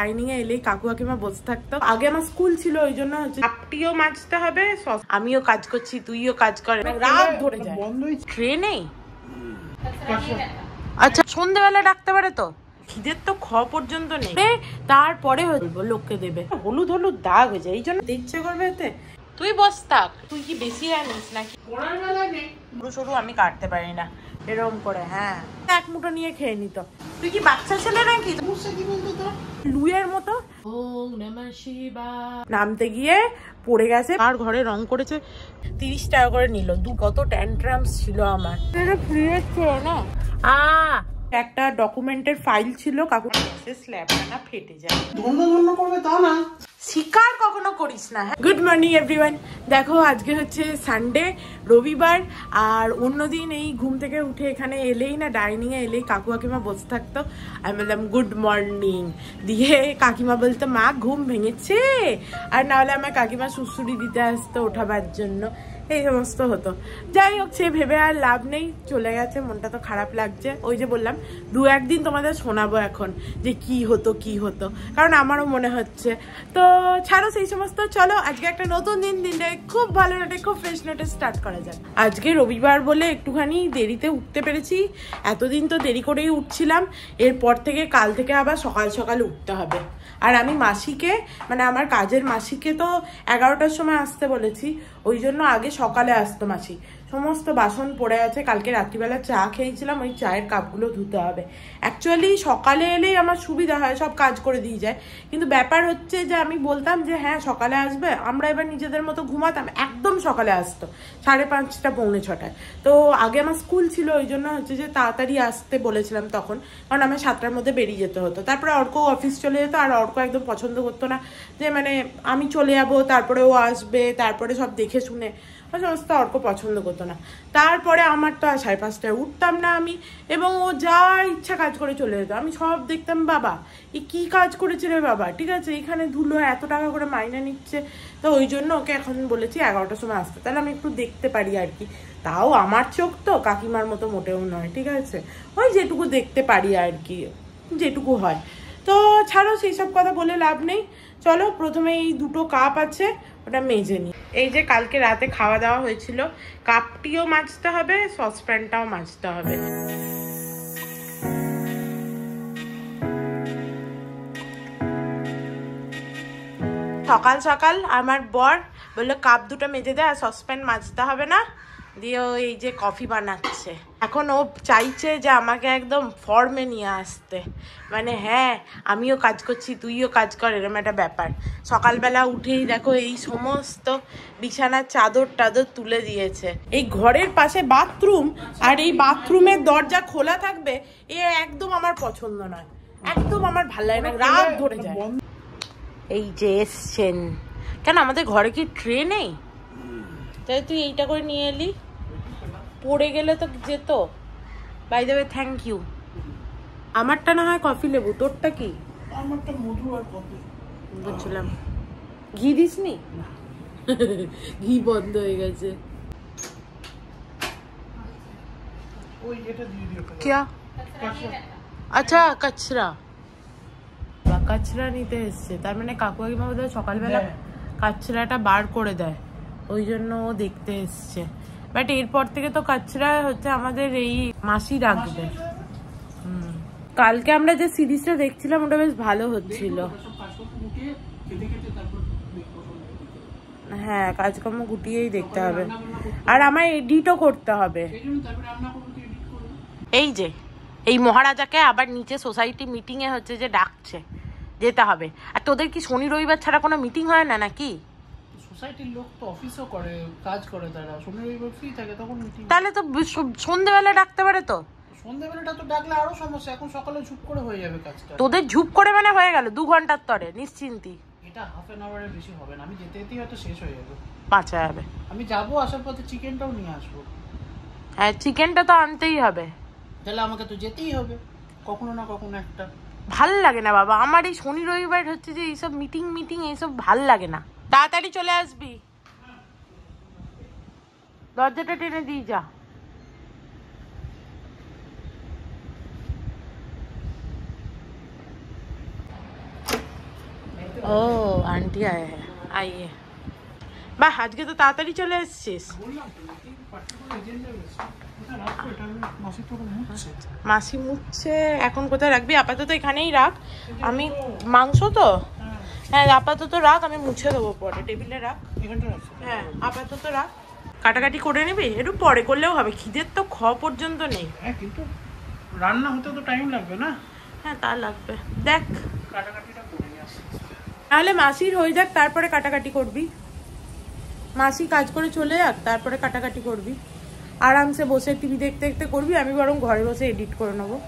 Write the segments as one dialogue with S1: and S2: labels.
S1: Dining এ এলেই কাকু কাকিমা বসে থাকতো। আগে আমার স্কুল ছিল, ওই জন্য আপটিও মাজতে হবে, আমিও কাজ করছি, তুইও কাজ কর, রাত ধরে যায়। ট্রেনে আচ্ছা সন্ধ্যেবেলা ডাকতে পারে তো, খিদের তো খ পর্যন্ত নেই, তারপরে লোককে দেবে। হলুদ হলুদ দাগ হয়ে যায়, এই জন্য ইচ্ছে করবে এতে। তুই বস থাক, তুই কি বেশি আনিস নাকি? সরু সরু আমি কাটতে পারি না এরকম করে। হ্যাঁ এক মুঠো নিয়ে খেয়ে নিত। তুই কি বাচ্চা ছেলে নাকি? লুয়ের মতো নামতে গিয়ে পড়ে গেছে, আর ঘরে রং করেছে। 30 টাকা করে নিল। কত ট্যান্ট্রামস ছিল আমার। না একটা ডকুমেন্টের ফাইল ছিল, কাকু স্ল্যাবটা না ফেটে যায়। ধন্য ধন্য করবে তা না, শিকার কখনো করিস না। Good morning everyone. দেখো আজকে হচ্ছে সানডে, রবিবার। আর অন্যদিন এই ঘুম থেকে উঠে এখানে এলেই না, ডাইনিং এ এলেই কাকু কাকিমা বসে থাকতো। আমি বললাম গুড মর্নিং, দিয়ে কাকিমা বলতো মা ঘুম ভেঙেছে, আর নাহলে আমার কাকিমা সুড়সুড়ি দিতে আসতো ওঠাবার জন্য, এই সমস্ত হতো। যাই হোক, সে ভেবে আর লাভ নেই, চলে গেছে, মনটা তো খারাপ লাগছে। ওই যে বললাম 2-1 দিন তোমাদের শোনাবো এখন যে কি হতো কি হতো, কারণ আমারও মনে হচ্ছে। তো ছাড়ো সেই সমস্ত, চলো আজকে একটা নতুন দিনটা খুব ভালো নোটে, খুব ফ্রেশ নোটে স্টার্ট করা যায়। আজকে রবিবার বলে একটুখানি দেরিতে উঠতে পেরেছি। এতদিন তো দেরি করেই উঠছিলাম, এরপর থেকে কাল থেকে আবার সকাল সকাল উঠতে হবে। আর আমি মাসিকে, মানে আমার কাজের মাসিকে তো 11টার সময় আসতে বলেছি, ওই জন্য আগে সকালে আসতো মাসি। সমস্ত বাসন পড়ে আছে, কালকে রাত্রিবেলা চা খেয়েছিলাম, ওই চায়ের কাপগুলো ধুতে হবে। অ্যাকচুয়ালি সকালে এলেই আমার সুবিধা হয়, সব কাজ করে দিয়ে যায়। কিন্তু ব্যাপার হচ্ছে যে আমি বলতাম যে হ্যাঁ সকালে আসবে, আমরা এবার নিজেদের মতো ঘুমাতাম, একদম সকালে আসতো 5:30 পৌনে 6টায়। তো আগে আমার স্কুল ছিল, ওই জন্য হচ্ছে যে তাড়াতাড়ি আসতে বলেছিলাম তখন, কারণ আমার 7টার মধ্যে বেরিয়ে যেতে হতো। তারপরে অর্ক অফিস চলে যেত, আর অর্ক একদম পছন্দ করতো না যে মানে আমি চলে যাবো তারপরে ও আসবে, তারপরে সব দেখে শুনে, ওই সমস্ত অর্ক পছন্দ করতো না। তারপরে আমার তো আর 5:30টায় উঠতাম না আমি, এবং ও যা ইচ্ছা কাজ করে চলে যেত। আমি সব দেখতাম, বাবা এ কি কাজ করেছে রে বাবা, ঠিক আছে এখানে ধুলো, এত টাকা করে মাইনে নিচ্ছে। তো ওই জন্য ওকে এখন বলেছি 11টার সময় আসতে, তাহলে আমি একটু দেখতে পারি আর কি। তাও আমার চোখ তো কাকিমার মতো মোটেও নয়, ঠিক আছে, ওই যেটুকু দেখতে পারি আর কি, যেটুকু হয়। তো ছাড়ো সেই সব কথা বলে লাভ নেই। চলো প্রথমে এই 2টো কাপ আছে, ওটা মেজে নিই। এই যে কালকে রাতে খাওয়া দাওয়া হয়েছিল, কাপটিও মাজতে হবে, সসপ্যানটাও মাজতে হবে। সকাল সকাল আমার বর বললো কাপ 2টো মেজে দেয়, আর সসপ্যান মাজতে হবে না, দিয়ে ও এই যে কফি বানাচ্ছে। এখন ও চাইছে যে আমাকে একদম ফর্মে নিয়ে আসতে, মানে হ্যাঁ আমিও কাজ করছি তুইও কাজ কর, এরকম একটা ব্যাপার। সকালবেলা উঠেই দেখো এই সমস্ত বিছানার চাদর টাদর তুলে দিয়েছে। এই ঘরের পাশে বাথরুম, আর এই বাথরুমের দরজা খোলা থাকবে, এ একদম আমার পছন্দ নয়, একদম আমার ভালো লাগে না, রাত ধরে যায়। এই যে এসছেন, কেন আমাদের ঘরে কি ট্রে নেই? তাই তুই এইটা করে নিয়ে এলি, পড়ে গেলে তো যেত। By the way thank you. আমারটা না হয় কফি লেবু, তোরটা কি? আমারটা মধু আর কফি। বুঝছিলাম। ঘি দিসনি? ঘি বন্ধ হয়ে গেছে। ওই এটা দিয়ে দিও। क्या? আচ্ছা কচরা, বা কচরা নিতে এসছে, তার মানে কাকু কাকিমা বোধহয় সকালবেলা কচরাটা বার করে দেয়, ওই জন্য ও দেখতে এসছে। বাট এরপর থেকে তো কাচরা হচ্ছে আমাদের এই মাসি রাখবে। কালকে আমরা যে সিরিজটা দেখছিলাম ওটা বেশ ভালো হচ্ছিল। হ্যাঁ কাজকর্ম গুটিয়েই দেখতে হবে, আর আমার এডিটও করতে হবে। এই যে এই মহারাজাকে আবার নিচে সোসাইটি মিটিং এ হচ্ছে যে ডাকছে, যেতে হবে। আর তোদের কি শনি রবিবার ছাড়া কোনো মিটিং হয় না নাকি?
S2: সোসাইটির লোক তো অফিসও করে, কাজ করে, তারা শনি রবিবার ফ্রি থাকে, তখন মিটিং।
S1: তাহলে তো সন্ধ্যেবেলা ডাকতে পারে তো।
S2: সন্ধ্যেবেলাটা তো ডাকলে আরো সমস্যা, এখন সকালে ঝুপ করে হয়ে যাবে কাজটা।
S1: তোদের ঝুপ করে মানে হয়ে গেল 2 ঘন্টার তরে নিশ্চিন্তি।
S2: এটা হাফ এন আওয়ারের বেশি হবে না, আমি যেতে যেতেই হয়তো শেষ হয়ে যাবে।
S1: বাঁচা যাবে।
S2: আমি যাবো, আসার পথে চিকেনটাও নিয়ে আসবো।
S1: হ্যাঁ চিকেনটা তো আনতেই হবে,
S2: তাহলে আমাকে তো যেতেই হবে কখনো না কখনো একটা।
S1: ভাল লাগে না বাবা আমার এই শনি রবিবার হচ্ছে যে এইসব মিটিং এইসব ভাল লাগে না। তাড়াতাড়ি চলে আসবি, দরজাটা টেনে দিয়ে যা। ও আন্টি আয়ে হ্যাঁ আইয়ে। বাহ, আজকে তো তাড়াতাড়ি চলে এসেছিস। মাসি মুছছে, এখন কোথায় রাখবি? আপাতত এখানেই রাখ। আমি মাংস তো, হ্যাঁ আপাতত রাখ, আমি মুছে দেবো পরে। টেবিলে রাখ, হ্যাঁ আপাতত রাখ। কাটাকাটি করে নিবি, একটু পরে করলেও হবে, খিদের তো পর্যন্ত নেই।
S2: কিন্তু রান্না হতে তো টাইম লাগবে না?
S1: হ্যাঁ তা লাগবে, দেখ
S2: কাটাকাটিটা করে নিয়ে আসি।
S1: তাহলে মাসির হয়ে যাক, তারপরে কাটাকাটি করবি। মাসি কাজ করে চলে যাক, তারপরে কাটাকাটি করবি। আরামসে বসে টিভি দেখতে দেখতে করবি, আমি বরং ঘরে বসে এডিট করে নেবো।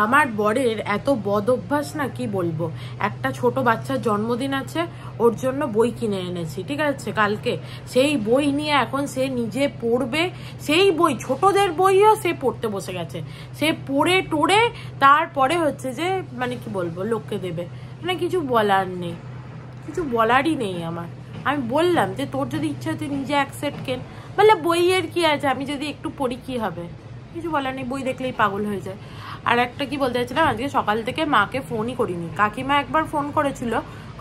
S1: আমার বরের এত বদ অভ্যাস না, কি বলবো। একটা ছোট বাচ্চার জন্মদিন আছে, ওর জন্য বই কিনে এনেছি, ঠিক আছে কালকে। সেই বই নিয়ে এখন সে নিজে পড়বে, সেই বই ছোটদের বইও সে পড়তে বসে গেছে। সে পড়ে টোড়ে তারপরে হচ্ছে যে মানে কি বলবো, লোককে দেবে। মানে কিছু বলার নেই, কিছু বলারই নেই আমার। আমি বললাম যে তোর যদি ইচ্ছা তুই নিজে অ্যাকসেপ্ট কেন, বলে বইয়ের কি আছে, আমি যদি একটু পড়ি কি হবে, কিছু বলার নেই, বই দেখলেই পাগল হয়ে যায়। আর একটা কি বলতে চাইছিলাম, আজকে সকাল থেকে মাকে ফোনই করিনি। কাকিমা একবার ফোন করেছিল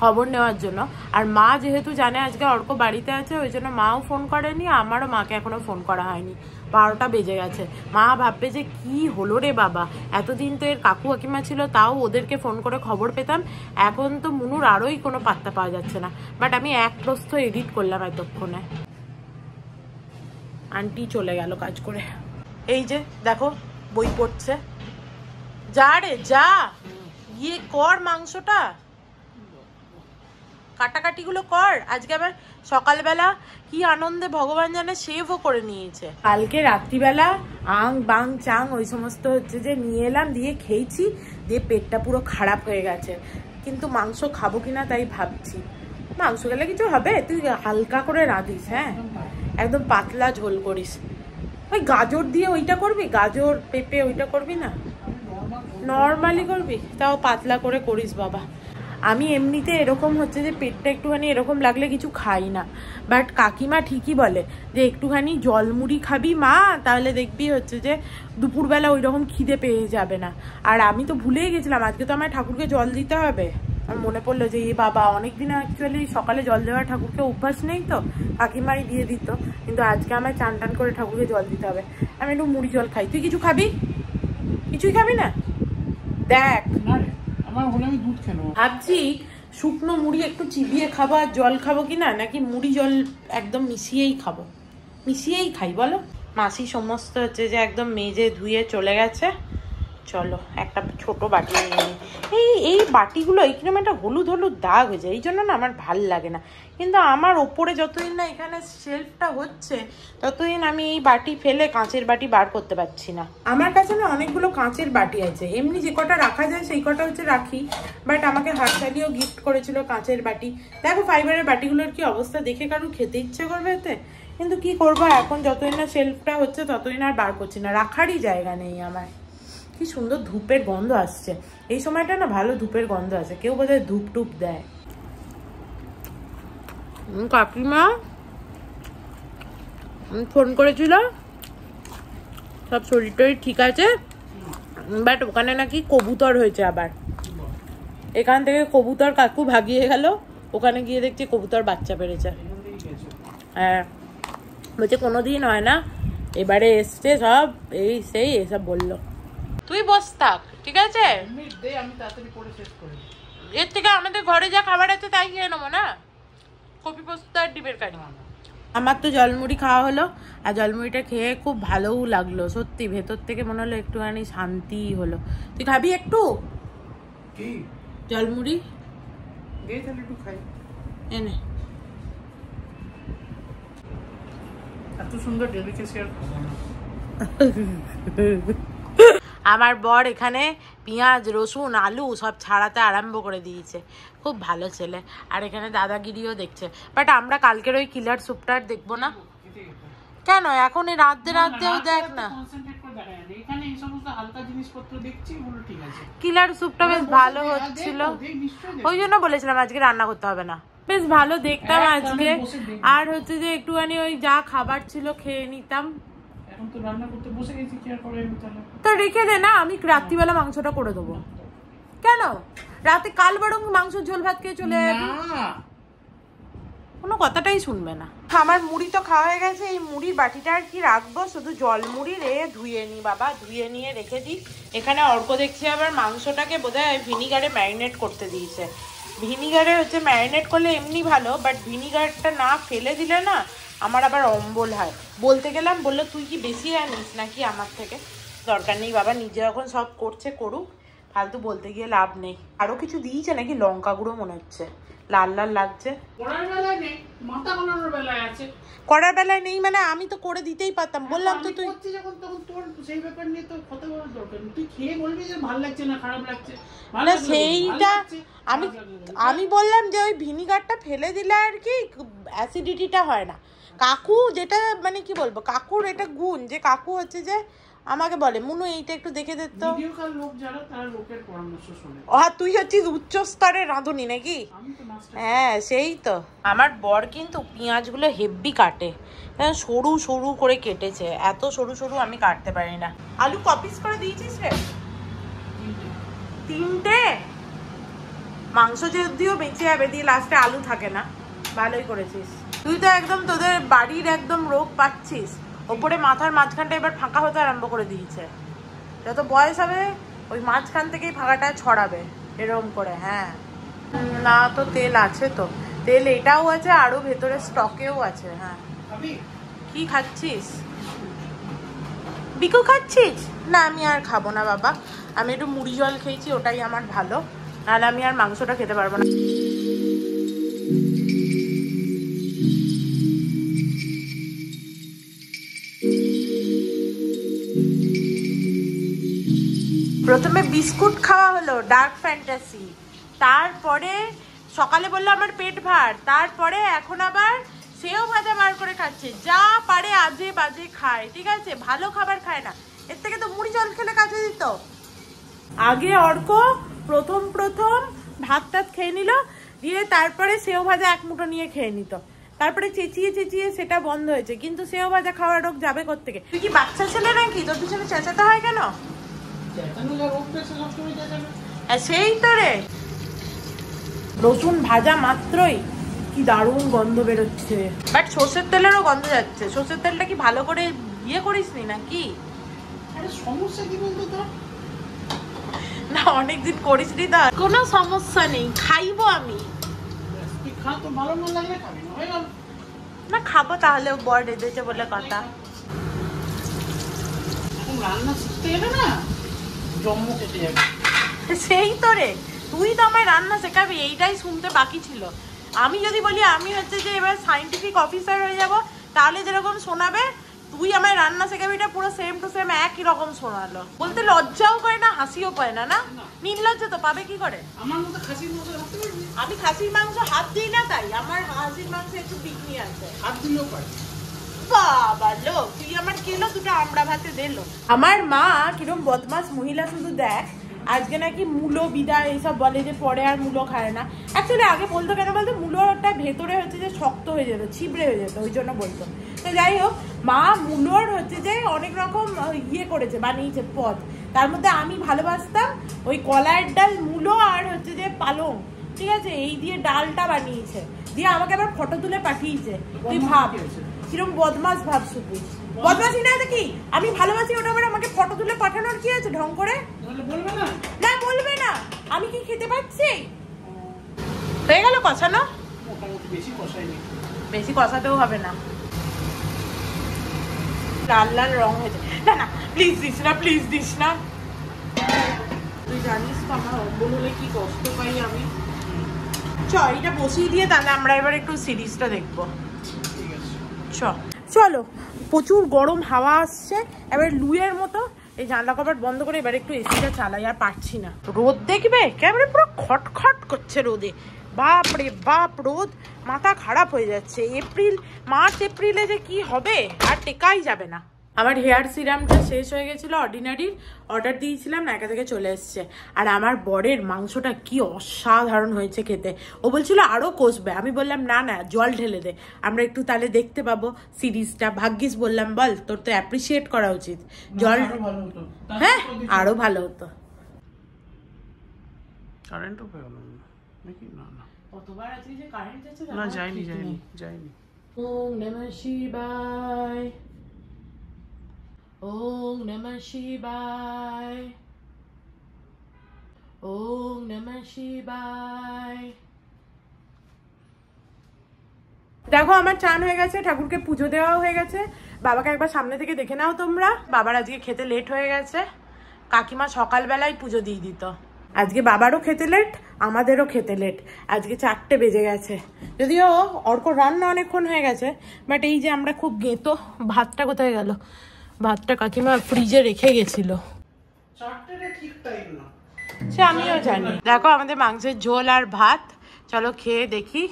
S1: খবর নেওয়ার জন্য, আর মা যেহেতু জানে আজকে অর্ক বাড়িতে আছে, ওই জন্য মাও ফোন করেনি, আমারও মাকে এখনো ফোন করা হয়নি। 12টা বেজে গেছে। মা ভাববে যে কি হলো রে বাবা, এতদিন তো এর কাকু কাকিমা ছিল, তাও ওদেরকে ফোন করে খবর পেতাম, এখন তো মুনুর আরোই কোনো পাত্তা পাওয়া যাচ্ছে না। বাট আমি এক প্রস্থ এডিট করলাম এতক্ষণে। আন্টি চলে গেল কাজ করে। এই যে দেখো বই পড়ছে। যা রে যা, গিয়ে কর মাংসটা, কাটাকাটি গুলো কর। আজকে আবার সকালবেলা কি আনন্দে ভগবান জানে শেভও করে নিয়েছে। কালকে রাত্রিবেলা আং বাং চাং ওই সমস্ত হচ্ছে যে নিয়ে এলাম, দিয়ে খেয়েছি, দিয়ে পেটটা পুরো খারাপ হয়ে গেছে। কিন্তু মাংস খাবো কিনা তাই ভাবছি। মাংস গেলে কিছু হবে, তুই হালকা করে রাঁধিস, হ্যাঁ একদম পাতলা ঝোল করিস। ওই গাজর দিয়ে ওইটা করবি, গাজর পেঁপে ওইটা করবি না, নর্মালি করবি, তাও পাতলা করে করিস বাবা। আমি এমনিতে এরকম হচ্ছে যে পেটটা একটুখানি এরকম লাগলে কিছু খাই না, বাট কাকিমা ঠিকই বলে যে একটুখানি জলমুড়ি খাবি মা, তাহলে দেখবি হচ্ছে যে দুপুরবেলা ওই রকম খিদে পেয়ে যাবে না। আর আমি তো ভুলেই গেছিলাম, আজকে তো আমার ঠাকুরকে জল দিতে হবে। আমার মনে পড়লো যে এই বাবা অনেকদিন অ্যাকচুয়ালি সকালে জল দেওয়ার ঠাকুরকে অভ্যাস নেই, তো কাকিমাই দিয়ে দিত, কিন্তু আজকে আমার চান টান করে ঠাকুরকে জল দিতে হবে। আমি একটু মুড়ি জল খাই, তুই কিছু খাবি? কিছুই খাবি না? দেখ ভাবছি শুকনো মুড়ি একটু চিবিয়ে খাবো আর জল খাবো কিনা, নাকি মুড়ি জল একদম মিশিয়েই খাবো। মিশিয়েই খাই বলো। মাসি সমস্ত হচ্ছে যে একদম মেজে ধুয়ে চলে গেছে। চলো একটা ছোট বাটি নিয়ে নিই। এই বাটিগুলো এইরকম একটা হলুদ হলুদ দাগ হয়ে যায়, এই জন্য না আমার ভাল লাগে না। কিন্তু আমার ওপরে যতদিন না এখানে শেলফটা হচ্ছে, ততদিন আমি এই বাটি ফেলে কাঁচের বাটি বার করতে পারছি না। আমার কাছে না অনেকগুলো কাঁচের বাটি আছে, এমনি যে কটা রাখা যায় সেই কটা হচ্ছে রাখি, বাট আমাকে হাততালিও গিফট করেছিল কাঁচের বাটি। দেখো ফাইবারের বাটিগুলোর কি অবস্থা, দেখে কারো খেতে ইচ্ছে করবে এতে, কিন্তু কি করবো, এখন যতদিন না শেলফটা হচ্ছে ততদিন আর বার করছি না, রাখারই জায়গা নেই আমার। কি সুন্দর ধূপের গন্ধ আসছে, এই সময়টা না ভালো ধূপের গন্ধ আছে, কেউ বোধহয় ধূপ টুপ দেয়। কাকিমা ফোন করেছিল, সব শরীর টরীর ঠিক আছে, বাট ওখানে নাকি কবুতর হয়েছে আবার। এখান থেকে কবুতর কাকু ভাগিয়ে গেল, ওখানে গিয়ে দেখছি কবুতর বাচ্চা পেরেছে। হ্যাঁ বলছে কোনোদিন হয় না, এবারে এসছে সব, এই সেই এসব বললো। তুই বস থাক, ঠিক আছে, এর থেকে আমাদের ঘরে যা খাবার আছে তাই খেয়ে নেবো না, কপি পোস্ত আর ডিমের কারি। আমার তো জলমুড়ি খাওয়া হলো, আর জলমুড়িটা খেয়ে খুব ভালোও লাগলো সত্যি, ভেতর থেকে মনে হলো একটুখানি শান্তি হলো। তুই খাবি একটু জলমুড়ি? এনে
S2: এত সুন্দর ডেলিকেসি আর খাবো না।
S1: আমার বর এখানে পেঁয়াজ রসুন আলু সব ছাড়াতে আরম্ভ করে দিয়েছে, খুব ভালো ছেলে। আর এখানে দাদাগিরিও দেখছে। বাট আমরা কালকের ওই কিলার স্যুপটা আর দেখবো না কেন, এখন এই রাতে রাতেও দেখ না, কিলার স্যুপটা বেশ ভালো হচ্ছিল, ওই জন্য বলেছিলাম আজকে রান্না করতে হবে না, বেশ ভালো দেখতাম আজকে। আর হচ্ছে যে একটুখানি ওই যা খাবার ছিল খেয়ে নিতাম। তো রেখে দে না, আমি রাত্রিবেলা মাংসটা করে দেবো। কেন রাতে কাল বরং মাংস ঝোল ভাত খেয়ে চলে যাবি, কোনো কথাটাই শুনবে না। আমার মুড়ি তো খাওয়া হয়ে গেছে, এই মুড়ির বাটিটা আর কি রাখবো, শুধু জল মুড়ি রে ধুয়ে নি বাবা, ধুয়ে নিয়ে রেখে দিই। এখানে অর্ক দেখছি আবার মাংসটাকে বোধহয় ভিনিগারে ম্যারিনেট করতে দিয়েছে। ভিনিগারে হচ্ছে ম্যারিনেট করলে এমনি ভালো, বাট ভিনিগারটা না ফেলে দিলে না আমার আবার অম্বল হয়। বলতে গেলাম, বললো তুই কি বেশি আনিস নাকি আমার থেকে? দরকার নেই বাবা, নিজে যখন সব করছে করুক, ফালতু বলতে গিয়ে লাভ নেই। আরো কিছু দিয়েছে নাকি, লঙ্কা গুঁড়ো মনে হচ্ছে, লাল লাল লাগছে। করার বেলায় নেই মানে আমি তো করে দিতেই পারতাম, বললাম তো তুই সেইটা আমি বললাম যে ওই ভিনিগারটা ফেলে দিলে আর কি অ্যাসিডিটিটা হয় না। কাকু যেটা মানে কি বলবো, কাকুর এটা গুণ যে কাকু হচ্ছে যে আমাকে বলে মুনু এইটা একটু দেখে দে তো। তুই হচ্ছিস উচ্চ স্তরের রাঁধুনি নাকি? হ্যাঁ সেই তো। আমার বর কিন্তু পেঁয়াজগুলো হেভি কাটে, সরু সরু করে কেটেছে, এত সরু সরু আমি কাটতে পারি না। আলু কপিস করে দিয়েছিস রে? 3টে। মাংস যদিও বেঁচে যাবে, দিয়ে লাস্টে আলু থাকে না। ভালোই করেছিস তুই, তো একদম তোদের বাড়ির একদম রোগ পাচ্ছিস। ওপরে মাথার মাঝখানটা এবার ফাঁকা হতে আরম্ভ করে দিয়েছে, যত বয়স হবে ওই মাঝখান থেকেই ফাঁকাটা ছড়াবে এরকম করে। হ্যাঁ না তো তেল আছে, তো তেল এটাও আছে, আরো ভেতরে স্টকেও আছে। হ্যাঁ কি খাচ্ছিস? বিকু খাচ্ছিস? না আমি আর খাবো না বাবা, আমি একটু মুড়ি জল খেয়েছি, ওটাই আমার ভালো, নাহলে আমি আর মাংসটা খেতে পারবো না। প্রথমে বিস্কুট খাওয়া হলো ডার্ক ফ্যান্টাসি, তারপরে সকালে বললো আমার পেট ভার, তারপরে এখন আবার সেও ভাজা বার করে খাচ্ছে, যা পারে আজে বাজে খায়, ঠিক আছে, ভালো খাবার খায় না। এর থেকে তো মুড়ি জল খেলে কাজে দিত। আগে অর্ক প্রথম ভাত টাত খেয়ে নিল, দিয়ে তারপরে সেও ভাজা এক মুঠো নিয়ে খেয়ে নিত, তারপরে চেঁচিয়ে চেঁচিয়ে সেটা বন্ধ হয়েছে। কিন্তু সেও ভাজা খাওয়ার রোগ যাবে কোত্থেকে? তুই কি বাচ্চা ছেলে নাকি, তোর পিছনে চেঁচাতে হয় কেন? সেই তো রে, রসুন ভাজা মাত্রই কি দারুণ গন্ধ বেরোচ্ছে, বাট সর্ষের তেলেরও গন্ধ যাচ্ছে। সর্ষের তেলটা কি ভালো করে ইয়ে করিসনি নাকি?
S2: সমস্যা কি বলতো তোর?
S1: না অনেকদিন করিসনি তো, কোনো সমস্যা নেই, খাইবো আমি। না খাবো, তাহলে বর রেঁধেছে বলে কথা।
S2: রান্না শিখতে গেলে না জন্ম কেটে যাবে।
S1: সেই তো রে, তুই তো আমায় রান্না শেখাবি, এইটাই শুনতে বাকি ছিল। আমি যদি বলি আমি হচ্ছে যে এবার সায়েন্টিফিক অফিসার হয়ে যাব, তাহলে যেরকম শোনাবে তুই আমায় রান্না শেখাবি, এটা পুরো সেম টু সেম একই রকম শোনালো। বলতে লজ্জাও পায় না, হাসিও পায় না। না নির্লজ্জা তো পাবে কি করে?
S2: আমার মতো খাসির মাংস রাখতে পারবি?
S1: আমি খাসির মাংস হাত দিই না, তাই আমার হাসির মাংস একটু বিক্রি আছে,
S2: হাত দিলেও পারে।
S1: বাবা লোক, তুই আমার কেলো দুটো আমরা ভাতে দিলো। আমার মা কিরম বদমাস মহিলা, শুধু দেখ আজকে নাকি মূলো বিদায় এইসব বলে যে পরে আর মূলো খায় না। অ্যাকচুয়ালি আগে বলতো কেন বলতো, মূলোটা ভেতরে হচ্ছে যে শক্ত হয়ে যেত, ছিবড়ে হয়ে যেত, ওই জন্য বলতো। তো যাই হোক, মা মূলোর হচ্ছে যে অনেক রকম ইয়ে করেছে, বানিয়েছে পদ। তার মধ্যে আমি ভালোবাসতাম ওই কলাইয়ের ডাল, মূলো আর হচ্ছে যে পালং, ঠিক আছে, এই দিয়ে ডালটা বানিয়েছে, দিয়ে আমাকে আবার ফটো তুলে পাঠিয়েছে। তুই ভাব কিরম বদমাস, ভাব শুধু বদমাসি না দেখি, আমি ভালোবাসি ওটা, আবার আমাকে ফটো তুলে পাঠানোর কি আছে ঢং করে? না বলবে না, আমি কি খেতে পাচ্ছি? হয়ে গেল কষানো, বেশি কষাতেও হবে না, লাল লাল রং হয়েছে। না না প্লিজ দিস না, প্লিজ দিস না, তুই জানিস তো আমার অম্বল হলে কি কষ্ট পাই আমি। চ এটা বসিয়ে দিয়ে তাহলে আমরা এবার একটু সিরিজটা দেখবো। চলো, প্রচুর গরম হাওয়া আসছে, এবার লুয়ের মতো এই জানলা কপাট বন্ধ করে এবার একটু এসিটা চালাই, আর পারছি না। রোদ দেখবে কেমন পুরো খটখট করছে রোদে, বাপ রে বাপ রোদ, মাথা খারাপ হয়ে যাচ্ছে। মার্চ এপ্রিলে যে কি হবে আর টেকাই যাবে না। আমার হেয়ার সিরামটা শেষ হয়ে গেছিলো, অর্ডিনারির অর্ডার দিয়েছিলাম, নায়কা থেকে চলে এসছে। আর আমার বরের মাংসটা কি অসাধারণ হয়েছে খেতে, ও বলছিল আরো কষবে, আমি বললাম না না জল ঢেলে দে, আমরা একটু তাহলে দেখতে পাবো সিরিজটা। ভাগ্যিস বললাম, বল তোর তো অ্যাপ্রিসিয়েট করা উচিত। জল, হ্যাঁ আরো ভালো হতো।
S2: কারেন্টও পেল নাকি? না না,
S1: কতবার আজকে যে কারেন্ট যাচ্ছে
S2: না, যায়নি যায়নি যায়নি।
S1: ওম নমঃ শিবায়, ওম নমঃ শিবায়, ওম নমঃ শিবায়। দেখো আমার চান হয়ে গেছে, ঠাকুরকে পুজো দেওয়া হয়ে গেছে। বাবাকে একবার সামনে থেকে দেখে নাও তোমরা। বাবার আজকে খেতে লেট হয়ে গেছে। কাকিমা সকালবেলায় পুজো দিয়ে দিত। আজকে বাবারও খেতে লেট, আমাদেরও খেতে লেট। আজকে 4টে বেজে গেছে। যদিও অর্ক রান্না অনেকক্ষণ হয়ে গেছে, বাট এই যে আমরা খুব গেঁতো। ভাতটা কোথায় গেল? ভাতটা কাকিমা ফ্রিজে রেখে গেছিল।
S2: 4টা ঠিক টাইম না,
S1: সে আমিও জানি। দেখো আমাদের মাংসের ঝোল আর ভাত। চলো খেয়ে দেখি।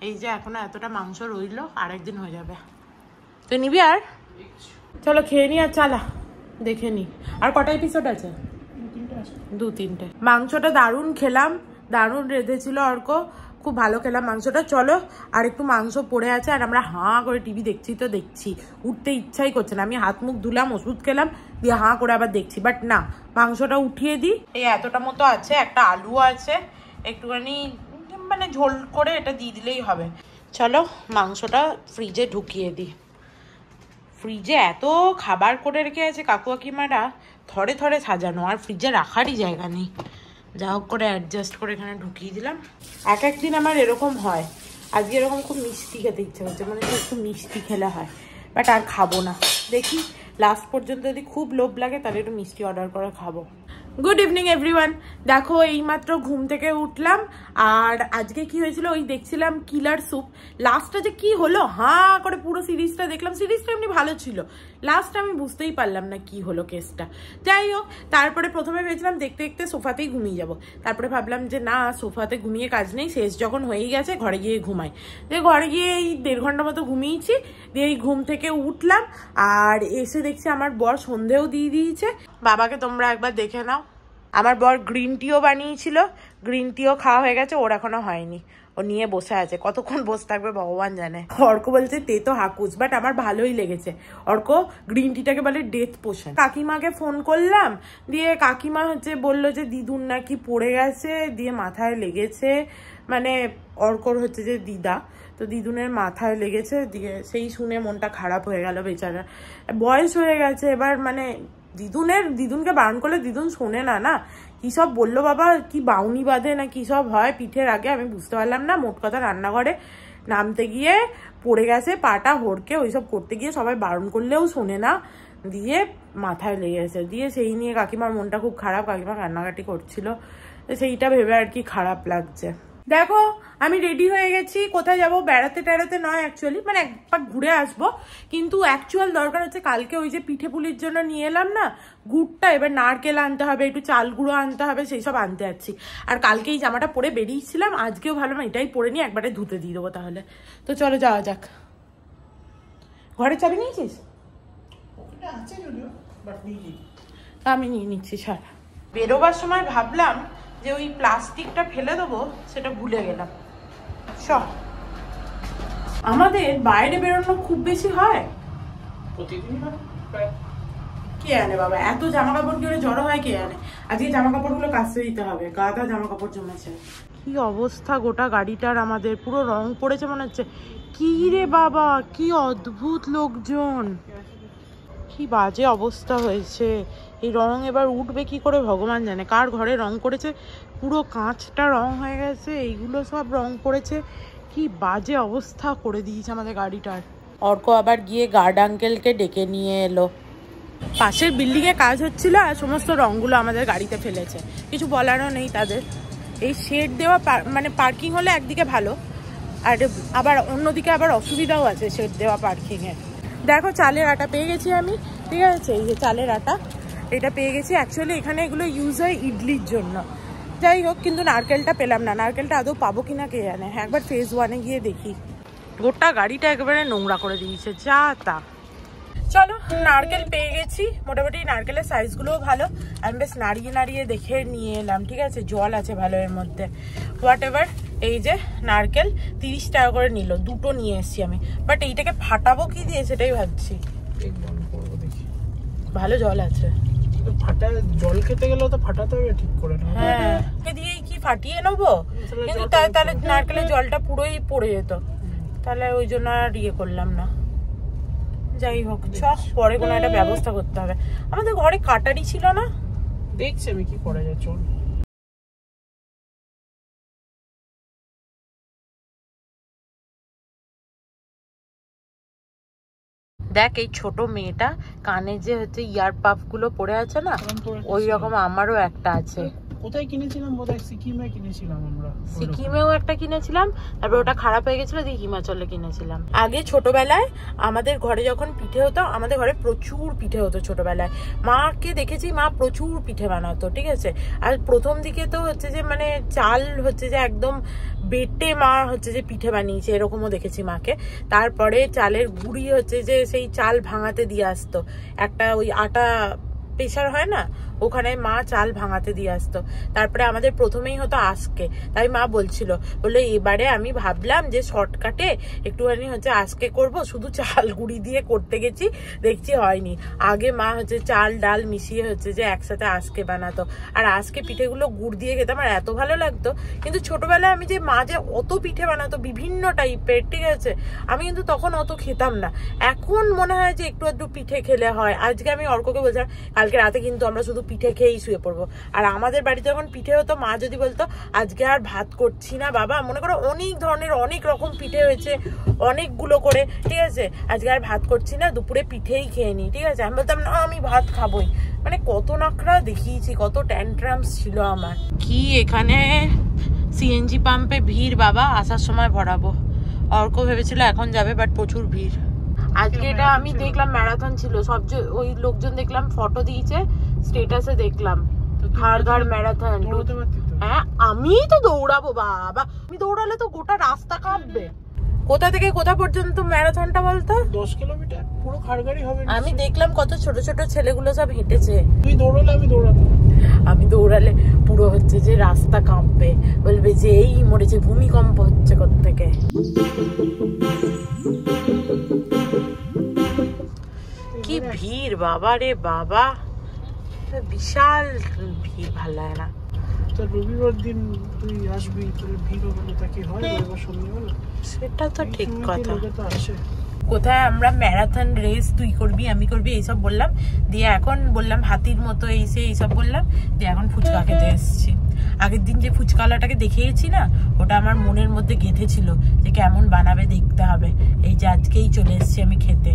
S1: এই যে এখনো এতটা মাংস রইলো, আরেকদিন হয়ে যাবে। তুই নিবি আর? চলো খেয়ে নি আর চালা দেখে নি। আর কটা এপিসোড আছে? 2-3টে। মাংসটা দারুণ খেলাম, দারুণ রেঁধেছিল অর্ক, খুব ভালো খেলাম মাংসটা। চলো আর একটু মাংস পড়ে আছে, আর আমরা হাঁ করে টিভি দেখছি তো দেখছি, উঠতে ইচ্ছাই করছে না। আমি হাত মুখ ধুলাম, ওষুধ খেলাম, দিয়ে হাঁ করে আবার দেখছি। বাট না, মাংসটা উঠিয়ে দিই। এই এতটা মতো আছে, একটা আলু আছে, একটুখানি মানে ঝোল করে এটা দিয়ে দিলেই হবে। চলো মাংসটা ফ্রিজে ঢুকিয়ে দিই। ফ্রিজে এত খাবার করে রেখে আছে কাকু কাকিমারা, থরে থরে সাজানো, আর ফ্রিজে রাখারই জায়গা নেই। যা হোক করে অ্যাডজাস্ট করে এখানে ঢুকিয়ে দিলাম। এক একদিন আমার এরকম হয়। আজকে এরকম খুব মিষ্টি খেতে ইচ্ছে হচ্ছে, মানে একটু মিষ্টি খেলে হয়, বাট আর খাবো না। দেখি লাস্ট পর্যন্ত যদি খুব লোভ লাগে তাহলে একটু মিষ্টি অর্ডার করে খাবো। Good evening everyone. দেখো এইমাত্র ঘুম থেকে উঠলাম, আর আজকে কি হয়েছিল ওই দেখছিলাম কিলার স্যুপ। লাস্টটা যে কি হলো, হাঁ করে পুরো সিরিজটা দেখলাম। সিরিজটা এমনি ভালো ছিল, লাস্টটা আমি বুঝতেই পারলাম না কি হলো কেসটা। যাই হোক, তারপরে প্রথমে ভেবেছিলাম দেখতে দেখতে সোফাতেই ঘুমিয়ে যাব। তারপরে ভাবলাম যে না, সোফাতে ঘুমিয়ে কাজ নেই, শেষ যখন হয়েই গেছে ঘরে গিয়ে ঘুমাই। দিয়ে ঘরে গিয়ে এই 1.5 ঘন্টা মতো ঘুমিয়েছি। দিয়ে এই ঘুম থেকে উঠলাম, আর এসে দেখছি আমার বর সন্ধেও দিয়ে দিয়েছে। বাবাকে তোমরা একবার দেখে নাও। আমার বর গ্রিন টিও বানিয়েছিল, গ্রিন টিও খাওয়া হয়ে গেছে, ওর এখনো হয়নি। ও নিয়ে বসে আছে, কতক্ষণ বসে থাকবে ভগবান জানে। অর্ক বলছে তে তো হাকুস, বাট আমার ভালোই লেগেছে। অর্ক গ্রিন টিটাকে বলে ডেথ পোশন। কাকিমাকে ফোন করলাম, দিয়ে কাকিমা বললো যে দিদুন নাকি পড়ে গেছে, দিয়ে মাথায় লেগেছে। মানে অর্কর যে দিদা, তো দিদুনের মাথায় লেগেছে। দিয়ে সেই শুনে মনটা খারাপ হয়ে গেল বেচারা। বয়স হয়ে গেছে এবার, মানে দিদুনকে বারণ করলে দিদুন শোনে না। না কি সব বললো বাবা, কি বাউনি বাঁধে না কি সব হয় পিঠের আগে, আমি বুঝতে পারলাম না। মোট কথা রান্নাঘরে নামতে গিয়ে পড়ে গেছে, পাটা হড়কে, ওইসব করতে গিয়ে সবাই বারণ করলেও শোনে না, দিয়ে মাথায় লেগেছে। দিয়ে সেই নিয়ে কাকিমার মনটা খুব খারাপ, কাকিমা কান্নাকাটি করছিল। সেইটা ভেবে আর কি খারাপ লাগছে। দেখো আমি রেডি হয়ে গেছি। কোথায় যাব? বেড়াতে টেড়াতে নয়, অ্যাকচুয়ালি মানে একবার ঘুরে আসবো। কিন্তু অ্যাকচুয়াল দরকার হচ্ছে কালকে ওই যে পিঠে পুলির জন্য নিয়ে এলাম না গুড়টা, এবার নারকেল আনতে হবে, একটু চাল গুঁড়ো আনতে হবে, সেই সব আনতে যাচ্ছি। আর কালকে এই জামাটা পরে বেরিয়েছিলাম, আজকেও ভালো না এটাই পরে নিয়ে একবারে ধুতে দিয়ে দেবো তাহলে। তো চলো যাওয়া যাক। ঘরের চাবি নিয়েছিস? আমি নিয়ে নিচ্ছি। ছাড়, বেরোবার সময় ভাবলাম যে ওই প্লাস্টিকটা ফেলে দেবো, সেটা ভুলে গেলাম। সব আমাদের বাইরে বেরোনো খুব বেশি হয়, কে আনে বাবা এত জামা কাপড় করে জড়ো হয়, কে আনে? আজকে জামা কাপড়গুলো কাচতে দিতে হবে, গাদা জামা কাপড় জমেছে। কি অবস্থা গোটা গাড়িটার, আমাদের পুরো রং পড়েছে মনে হচ্ছে। কি রে বাবা, কি অদ্ভুত লোকজন, কি বাজে অবস্থা হয়েছে। এই রং এবার উঠবে কি করে ভগবান জানে। কার ঘরে রং করেছে, পুরো কাঁচটা রং হয়ে গেছে, এইগুলো সব রং করেছে। কি বাজে অবস্থা করে দিয়েছে আমাদের গাড়িটার। অর্ক আবার গিয়ে গার্ড আঙ্কেলকে ডেকে নিয়ে এলো। পাশের বিল্ডিং এ কাজ হচ্ছিল, আর সমস্ত রংগুলো আমাদের গাড়িতে ফেলেছে। কিছু বলারও নেই তাদের। এই শেড দেওয়া মানে পার্কিং হলে একদিকে ভালো, আর আবার অন্যদিকে আবার অসুবিধাও আছে শেড দেওয়া পার্কিং এ। দেখো চালের আটা পেয়ে গেছি আমি, ঠিক আছে? এই যে চালের আটা, এটা পেয়ে গেছি। অ্যাকচুয়ালি এখানে এগুলো ইউজ হয় ইডলির জন্য। যাই হোক, কিন্তু নারকেলটা পেলাম না। নারকেলটা আদৌ পাবো কিনা কে জানে। একবার ফেজ 1-এ গিয়ে দেখি। গোটা গাড়িটা একেবারে নোংরা করে দিয়েছে, যা তা। চলো নারকেল পেয়ে গেছি, মোটামুটি নারকেলের সাইজগুলোও ভালো। আমি বেশ নাড়িয়ে নাড়িয়ে দেখে নিয়ে এলাম, ঠিক আছে? জল আছে ভালো এর মধ্যে, হোয়াট এভার। এই যে নারকেল 30 টাকা করে নিল, দুটো নিয়ে এসছি আমি। বাট এইটাকে ফাটাবো কি দিয়ে সেটাই ভাবছি। ভালো জল আছে,
S2: জল খেতে গেলেও তো ফাটাতে হবে ঠিক করে।
S1: হ্যাঁ, দিয়েই কি কি ফাটিয়ে নেবো, কিন্তু তাহলে নারকেলের জলটা পুরোই পড়ে যেত, তাহলে ওই জন্য আর ইয়ে করলাম না। যাই হোক, পরে কোনো একটা ব্যবস্থা করতে হবে। আমাদের ঘরে কাটারি ছিল না,
S2: দেখছি আমি কি করা যায়। চল
S1: দেখ, এই ছোট মেয়েটা কানে যে হচ্ছে ইয়ার পাফ গুলো পরে আছে না, ওই রকম আমারও একটা আছে।
S2: কোথায় কিনেছিলাম? বোধহয় সিকিমে কিনেছিলাম আমরা।
S1: সিকিমেও একটা কিনেছিলাম, তারপর ওটা খারাপ হয়ে গেছিল, দিয়ে হিমাচলে কিনেছিলাম। আগে ছোটবেলায় আমাদের ঘরে যখন পিঠে হতো, আমাদের ঘরে প্রচুর পিঠে হতো ছোটবেলায়। মাকে দেখেছি, মা প্রচুর পিঠে বানাতো, ঠিক আছে। আর প্রথম দিকে তো হচ্ছে যে মানে চাল হচ্ছে যে একদম বেটে মা হচ্ছে যে পিঠে বানিয়েছে, এরকমও দেখেছি মাকে। তারপরে চালের গুঁড়ি হচ্ছে যে সেই চাল ভাঙাতে দিয়ে আসতো, একটা ওই আটা প্রেসার হয় না, ওখানে মা চাল ভাঙাতে দিয়ে আসতো। তারপরে আমাদের প্রথমেই হতো আজকে, তাই মা বলছিল, বলে এবারে আমি ভাবলাম যে শর্টকাটে একটুখানি হচ্ছে আজকে করব, শুধু চাল গুঁড়ি দিয়ে করতে গেছি, দেখছি হয়নি। আগে মা হচ্ছে চাল ডাল মিশিয়ে হচ্ছে যে একসাথে আজকে বানাতো, আর আজকে পিঠেগুলো গুড় দিয়ে খেতে আমার এত ভালো লাগতো। কিন্তু ছোটবেলায় আমি যে মা যে অত পিঠে বানাতো বিভিন্ন টাইপের, ঠিক আছে, আমি কিন্তু তখন অত খেতাম না। এখন মনে হয় যে একটু একটু পিঠে খেলে হয়। আজকে আমি অর্ককে বলছিলাম, কালকে রাতে কিন্তু আমরা শুধু পিঠে খেয়েই শুয়ে পড়বো। আর আমাদের বাড়িতে যখন পিঠে হতো, মা যদি বলতো আজকে আর ভাত করছি না বাবা, মনে করো অনেক ধরনের অনেক রকম পিঠে হয়েছে অনেকগুলো করে, ঠিক আছে, আজকে আর ভাত করছি না, দুপুরে পিঠেই খেয়ে নি, ঠিক আছে। আমি বলতাম না আমি ভাত খাবোই। মানে কত নাকড়া দেখিয়েছি, কত ট্যান্ট্রামস ছিল আমার। কি এখানে সিএনজি পাম্পে ভিড় বাবা, আসার সময় ভরাবো। অর্ক ভেবেছিল এখন যাবে, বাট প্রচুর ভিড় আজকে। এটা আমি দেখলাম ম্যারাথন ছিল, সব ওই লোকজন দেখলাম ফটো দিয়েছে, স্টেটাসে দেখলাম ঘাড় ম্যারাথন। হ্যাঁ আমি তো দৌড়াবো বাবা, আমি দৌড়ালে তো গোটা রাস্তা কাঁপবে। কোথা থেকে কোথা পর্যন্ত ম্যারাথনটা বলতো?
S2: 10 কিলোমিটার, পুরো খাড়গাড়ি হবে।
S1: আমি দেখলাম কত ছোট ছোট ছেলেগুলো সব হেঁটেছে।
S2: তুই দৌড়ালে আমি দৌড়াতাম।
S1: আমি দৌড়ালে পুরো হচ্ছে যে রাস্তা কাঁপবে, বলবে যে এই মরেছে, ভূমিকম্প হচ্ছে কোত্থেকে। কি ভিড় বাবা রে বাবা, বিশাল ভিড়, ভালো লাগে না।
S2: রবিবার দিন তুই আসবি, তোর ভিড় হবে তা কি হয়? রবিবার সন্ধ্যেবেলা
S1: সেটা তো ঠিক কথা। কোথায় আমরা ম্যারাথন রেস, তুই করবি আমি করবি এইসব বললাম, দিয়ে এখন বললাম হাতির মতো এইসে এইসব বললাম, দিয়ে এখন ফুচকা খেতে এসেছি। আগের দিন যে ফুচকাওয়ালাটাকে দেখিয়েছি না, ওটা আমার মনের মধ্যে গেঁথেছিল যে কেমন বানাবে দেখতে হবে। এই যে আজকেই চলে এসেছি আমি খেতে।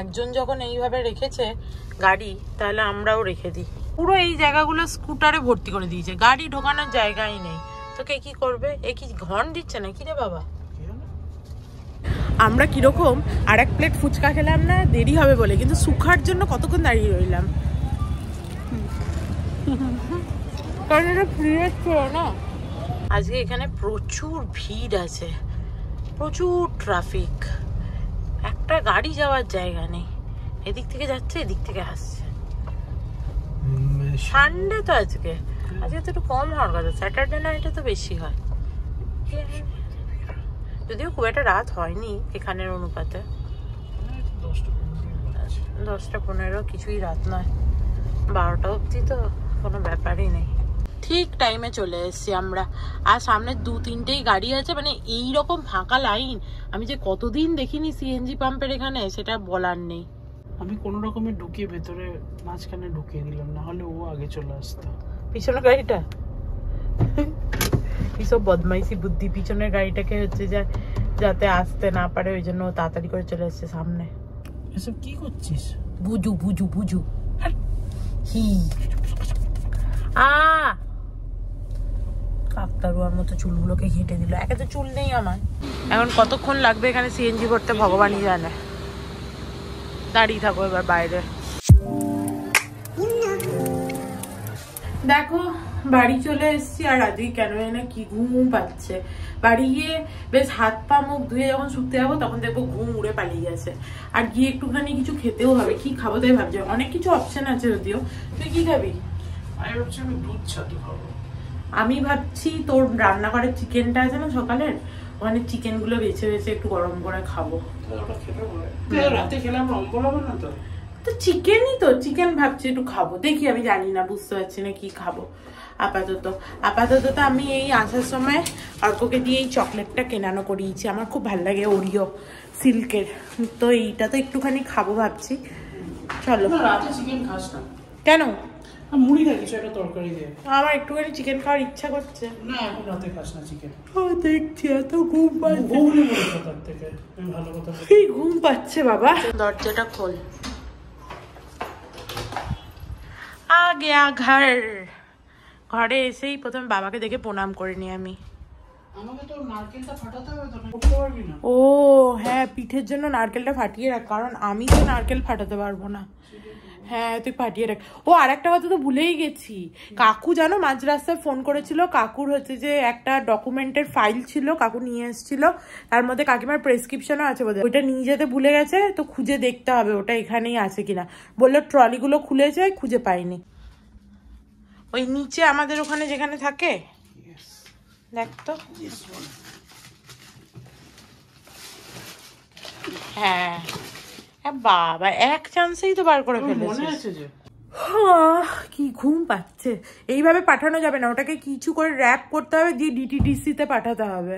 S1: একজন যখন এইভাবে রেখেছে গাড়ি, তাহলে আমরাও রেখে দিই। পুরো এই জায়গাগুলো স্কুটারে ভর্তি করে দিয়েছে, গাড়ি ঢোকানোর জায়গাই নেই। তোকে কি করবে? এ কি ঘন দিচ্ছে না কি রে বাবা? আমরা কিরকম আর এক প্লেট ফুচকা খেলাম না দেরি হবে বলে, কিন্তু সুখার জন্য কতক্ষণ দাঁড়িয়ে রইলাম, কারণ এটা ফ্রি ছিল না। আজকে এখানে প্রচুর ভিড় আছে, প্রচুর ট্রাফিক, একটা গাড়ি যাওয়ার জায়গা নেই। এদিক থেকে যাচ্ছে, এদিক থেকে আসছে। সানডে তো আজকে তো একটু কম হওয়ার কথা, স্যাটারডে নাইটে তো বেশি হয়। যদিও খুব একটা রাত হয়নি এখানের অনুপাতে, 10টা-15 কিছুই রাত নয়, 12টা অবধি তো কোনো ব্যাপারই নেই। ঠিক টাইমে চলে এসেছি আমরা। আর সামনে 2-3টেই গাড়ি আছে, মানে এইরকম ফাঁকা লাইন আমি যে কতদিন দেখিনি সিএনজি পাম্পের এখানে, সেটা বলার নেই।
S2: আমি কোনো রকমে ঢুকিয়ে ভেতরে মাঝখানে ঢুকিয়ে দিলাম, না হলে ও আগে চলে আসতো।
S1: পিছনের গাড়িটা এইসব বদমাইশি বুদ্ধি, পিছনের গাড়িটাকে হচ্ছে যাতে আসতে না পারে, ওই জন্য তাড়াতাড়ি করে চলে এসছে সামনে।
S2: এসব কি করছিস?
S1: বুঝু বুঝু বুঝু হি কাকতারুয়ার মতো চুলগুলোকে ঘেঁটে দিল। একে তো চুল নেই আমার। এখন কতক্ষণ লাগবে এখানে সিএনজি ভরতে ভগবানই জানে। দাঁড়িয়ে থাকো এবার বাইরে। দেখো বাড়ি চলে এসেছি, আর আজকে কেন না কি ঘুম পাচ্ছে। বাড়ি গিয়ে বেশ হাত পা মুখ ধুয়ে যখন শুতে যাবো, তখন দেখবো ঘুম উড়ে পালিয়ে গেছে। আর গিয়ে একটুখানি কিছু খেতেও হবে, কি খাবো তাই ভাবছি। অনেক কিছু অপশন আছে যদিও। তুই কি খাবি?
S2: আমি ভাবছি আমি দুধ ছাতু খাবো।
S1: আমি ভাবছি তোর রান্নাঘরের চিকেনটা আছে না সকালের, ওখানে চিকেন গুলো বেছে বেছে একটু গরম করে খাবো।
S2: রাতে খেলাম অম্বল হবে না তো?
S1: তো চিকেনই তো, চিকেন ভাবছি একটু খাবো, দেখি আমি জানি না, বুঝতে পারছি না কি খাবো। আপাতত তো আমি এই আসার সময় অর্ককে দিয়ে এই চকলেটটা কেনানো করিয়েছি, আমার খুব ভালো লাগে ওরিও সিল্কের, তো এইটা তো একটুখানি খাবো ভাবছি। চলো।
S2: রাতে চিকেন খাস না
S1: কেন?
S2: মুড়ি না কিছু একটা তরকারি দিয়ে।
S1: আমার একটুখানি চিকেন খাওয়ার ইচ্ছা করছে।
S2: না এখন রাতে খাস না চিকেন।
S1: দেখছি এত ঘুম পাচ্ছে,
S2: তার থেকে ভালো কথা
S1: ঘুম পাচ্ছে বাবা। দরজাটা খোল। আ গয়া ঘর। ঘরে এসেই প্রথমে বাবাকে দেখে প্রণাম করে নি আমি।
S2: আমাকে তো নারকেলটা ফাটাতে হবে, তখন করতে পারবি না।
S1: ও হ্যাঁ, পিঠের জন্য নারকেলটা ফাটিয়ে রাখ, কারণ আমি তো নারকেল ফাটাতে পারবো না। হ্যাঁ তুই ফাটিয়ে রাখ। ও আর একটা কথা তো ভুলেই গেছি, কাকু জানো মাঝ রাস্তায় ফোন করেছিল, কাকুর হচ্ছে যে একটা ডকুমেন্টের ফাইল ছিল, কাকু নিয়ে এসেছিল, তার মধ্যে কাকিমার প্রেসক্রিপশনও আছে বোধহয়, ওইটা নিয়ে যেতে ভুলে গেছে, তো খুঁজে দেখতে হবে ওটা এখানেই আছে কিনা। বললো ট্রলিগুলো খুলেছে, খুঁজে পাইনি। ওই নিচে আমাদের ওখানে যেখানে থাকে, দেখ তো। হ্যাঁ বাবা, এক চান্সেই তো বার করে ফেলেছে। কি ঘুম পাচ্ছে। এইভাবে পাঠানো যাবে না, ওটাকে কিছু করে র‍্যাপ করতে হবে, দিয়ে ডিটিডিসি তে পাঠাতে হবে।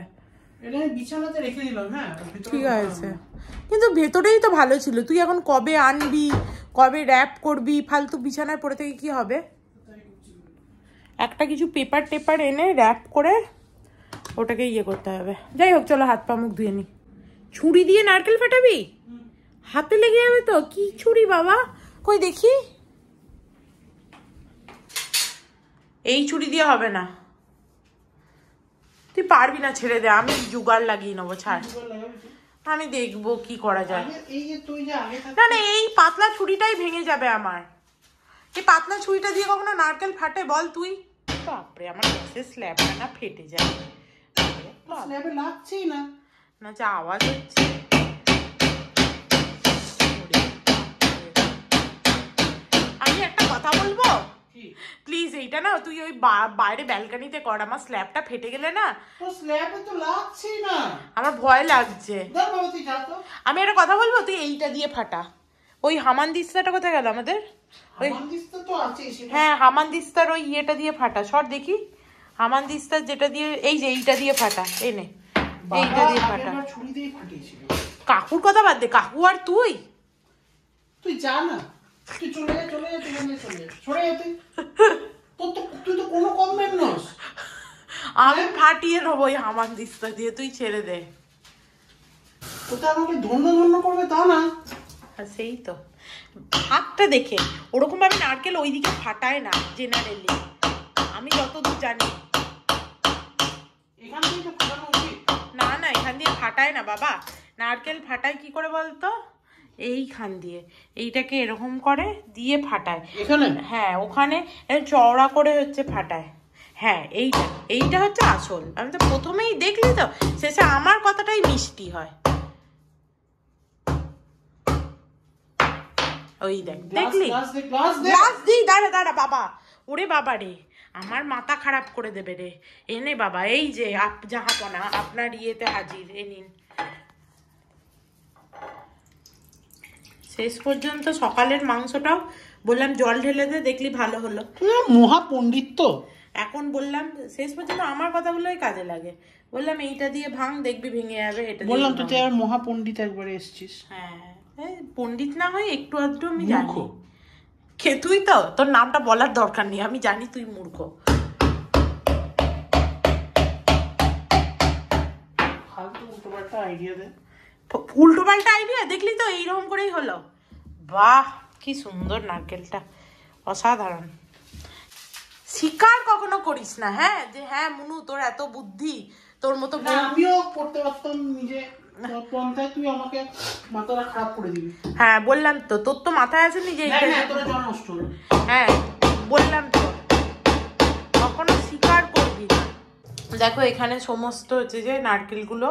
S2: এটা বিছানাতে রেখে দিলাম। হ্যাঁ
S1: ঠিক আছে, কিন্তু ভেতরেই তো ভালো ছিল। তুই এখন কবে আনবি, কবে র‍্যাপ করবি, ফালতু বিছানায় পড়ে থেকে কি হবে? একটা কিছু পেপার টেপার এনে র‍্যাপ করে ওটাকে ইয়ে করতে হবে। যাই হোক চলো হাত পা মুখ ধুয়ে নি। ছুরি দিয়ে নারকেল ফাটাবি? হাতে লেগে যাবে তো। কি ছুরি বাবা, কই দেখি। এই ছুরি দিয়ে হবে না, তুই পারবি না, ছেড়ে দে, আমি জুগাড় লাগিয়ে নেবো, ছাড়। আমি দেখবো কি করা যায়। না না, এই পাতলা ছুরিটাই ভেঙে যাবে আমার। এই পাতলা ছুরিটা দিয়ে কখনো নারকেল ফাটে বল তুই? বাপরে, আমার গ্যাসের স্ল্যাবটা না ফেটে যায়।
S2: স্ল্যাবে লাগছেই না,
S1: না যা আওয়াজ হচ্ছে। আমি একটা কথা বলবো প্লিজ, এইটা না তুই ওই বাইরে ব্যালকনিতে কর, আমার স্ল্যাবটা ফেটে গেলে না।
S2: তো স্ল্যাবে তো লাগছেই না,
S1: আমার ভয় লাগছে।
S2: দাও বাবা তুই যা তো।
S1: আমি একটা কথা বলবো, তুই এইটা দিয়ে ফাটা। ওই হামানদিস্তাটা কোথায় গেল আমাদের? ওই
S2: হামানদিস্তা তো আছে সেটা।
S1: হ্যাঁ হামানদিস্তার ওই ইয়েটা দিয়ে ফাটা, সর দেখি। হামানদিস্তার যেটা দিয়ে, এই যে এইটা দিয়ে ফাটা, এনে এইটা দিয়ে ফাটা।
S2: ছুরি দিয়ে ফাটিয়েছিল।
S1: কাকুর কথা বাদ দে, কাকু আর তুই
S2: যা না, তুই চলে যা, চলে যা, সরে যা তুই। তুই তো কোনো কমবেন নস।
S1: আমি ফাটিয়ে নেবো ওই হামানদিস্তা দিয়ে, তুই ছেড়ে দে।
S2: ওটা আমাকে ধন্য করবে তা না।
S1: সেই তো হাতটা দেখে, ওরকম ভাবে নারকেল ওইদিকে ফাটায় না জেনারেলি, আমি যতদূর জানি।
S2: এখান থেকে ফাটানো উচিত
S1: না না, এখান দিয়ে ফাটায় না বাবা। নারকেল ফাটায় কি করে বলতো? এইখান দিয়ে, এইটাকে এরকম করে দিয়ে ফাটায়
S2: এখানে।
S1: হ্যাঁ ওখানে চওড়া করে হচ্ছে ফাটায়। হ্যাঁ এইটা হচ্ছে আসল। আমি তো প্রথমেই দেখলি তো, শেষে আমার কথাটাই মিষ্টি হয়। ওই দেখ, দেখলি? গ্লাস দি, দাঁড়া বাবা। ওরে বাবা রে, আমার মাথা খারাপ করে দেবে রে। এনে বাবা, এই যে জাহাপনা আপনার ইয়েতে হাজির, এ নিন। শেষ পর্যন্ত সকালের মাংসটাও বললাম জল ঢেলে দে, দেখলি ভালো হলো।
S2: মহাপণ্ডিত তো।
S1: এখন বললাম শেষ পর্যন্ত আমার কথাগুলোই কাজে লাগে। বললাম এইটা দিয়ে ভাঙ, দেখবি ভেঙে যাবে। এটা
S2: বললাম তো তুই আর মহাপণ্ডিত একবারে এসেছিস।
S1: হ্যাঁ পণ্ডিত না হয় একটু আধটু আমি জানি। তুই তো, তোর নামটা বলার দরকার নেই, আমি জানি তুই মূর্খ। উল্টো পাল্টা আইডিয়া, দেখলি তো এইরকম করেই হলো। বাহ কি সুন্দর নারকেলটা, অসাধারণ। স্বীকার কখনো করিস না, হ্যাঁ, যে হ্যাঁ মুনু তোর এত বুদ্ধি, তোর মতো।
S2: আমিও করতে পারতাম নিজে, তুই আমাকে মাথাটা খারাপ করে দিবি।
S1: হ্যাঁ বললাম তো, তোর তো মাথায় আছে নিজে। হ্যাঁ বললাম তো, কখনো স্বীকার করবি না। দেখো এখানে সমস্ত হচ্ছে যে নারকেলগুলো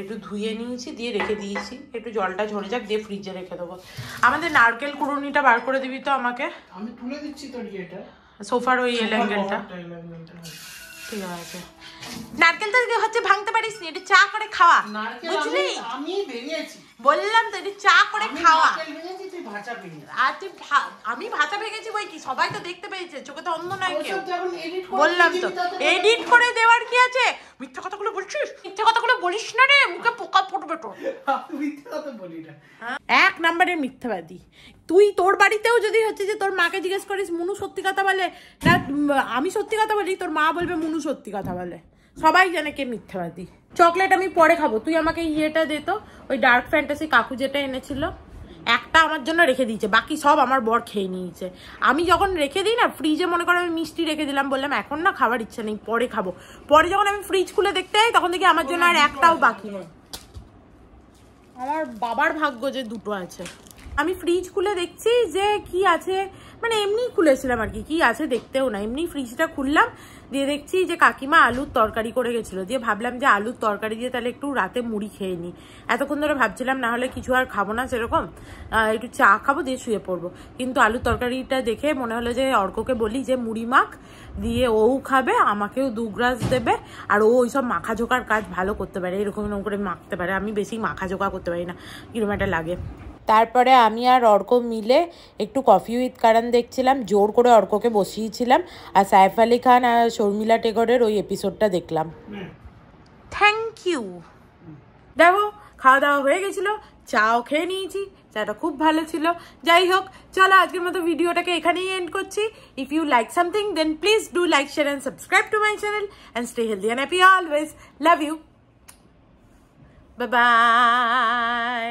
S1: একটু ধুয়ে নিয়েছি, দিয়ে রেখে দিয়েছি, একটু জলটা ঝরে যাক, দিয়ে ফ্রিজে রেখে দেবো। আমাদের নারকেল কুড়ুনিটা বার করে দিবি তো আমাকে?
S2: আমি তুলে দিচ্ছি তোর ইয়েটা,
S1: সোফার ওই এলেঙ্গেলটা। ঠিক আছে, নারকেলটা হচ্ছে ভাঙতে পারিস নি, এটা চা করে খাওয়া, বুঝলি?
S2: আমি ভেঙেছি,
S1: বললাম তো এটা চা করে খাওয়া।
S2: ভাঁচা পেয়ে
S1: আমি ভাষা ভেঙেছি বই কি, সবাই তো দেখতে পেয়েছে, চোখে তো অন্ধ নাই কেউ।
S2: এডিট করে
S1: বললাম তো এডিট করে দেওয়ার কি আছে, মিথ্যা কথাগুলো বলছিস, মিথ্যা কথাগুলো বলিস না রে, মুখে পোকা ফুটবে তো।
S2: মিথ্যা কথা বলি না,
S1: এক নম্বরের মিথ্যাবাদী তুই। তোর বাড়িতেও যদি হচ্ছে যে তোর মাকে জিজ্ঞেস করিস মুনু সত্যি কথা বলে না আমি সত্যি কথা বলি, তোর মা বলবে মুনু সত্যি কথা বলে। সবাই জানে কে মিথ্যাবাদী। চকলেট আমি পরে খাবো, তুই আমাকে ইয়েটা দে তো, ওই ডার্ক ফ্যান্টাসি কাকু যেটা এনেছিল, একটা আমার জন্য রেখে দিয়েছে, বাকি সব আমার বর খেয়ে নিয়েছে। আমি যখন রেখে দিই না ফ্রিজে, মনে করো আমি মিষ্টি রেখে দিলাম, বললাম এখন না খাবার ইচ্ছা নেই, পরে খাবো, পরে যখন আমি ফ্রিজ খুলে দেখতে যাই তখন দেখি আমার জন্য আর একটাও বাকি নেই। আমার বাবার ভাগ্য যে দুটো আছে। আমি ফ্রিজ খুলে দেখছি যে কি আছে, মানে এমনি খুলেছিলাম আর কি, কি আছে দেখতেও না, এমনি ফ্রিজটা খুললাম, দিয়ে দেখছি যে কাকিমা আলুর তরকারি করে গেছিলো, দিয়ে ভাবলাম যে আলুর তরকারি দিয়ে তাহলে একটু রাতে মুড়ি খেয়ে নিই। এতক্ষণ ধরে ভাবছিলাম না হলে কিছু আর খাবো না সেরকম, একটু চা খাবো দিয়ে শুয়ে পড়বো, কিন্তু আলুর তরকারিটা দেখে মনে হলো যে অর্ককে বলি যে মুড়ি মাখ, দিয়ে ও খাবে, আমাকেও 2 গ্লাস দেবে, আর ও ওইসব মাখা ঝোকার কাজ ভালো করতে পারে, এরকম এরকম করে মাখতে পারে, আমি বেশি মাখা ঝোকা করতে পারি না, কিরকম একটা লাগে। তারপরে আমি আর অর্ক মিলে একটু কফি উইথ কারণ দেখছিলাম, জোর করে অর্ককে বসিয়েছিলাম, আর সাইফ আলি খান আর শর্মিলা টেগরের ওই এপিসোডটা দেখলাম। Thank you. দেখো খাওয়া দাওয়া হয়ে গেছিলো, চাও খেয়ে নিয়েছি, চাটা খুব ভালো ছিল। যাই হোক, চলো আজকের মতো ভিডিওটাকে এখানেই এন্ড করছি। If you like something then please do like, share and subscribe to my channel and stay healthy and happy always. Love you, bye by.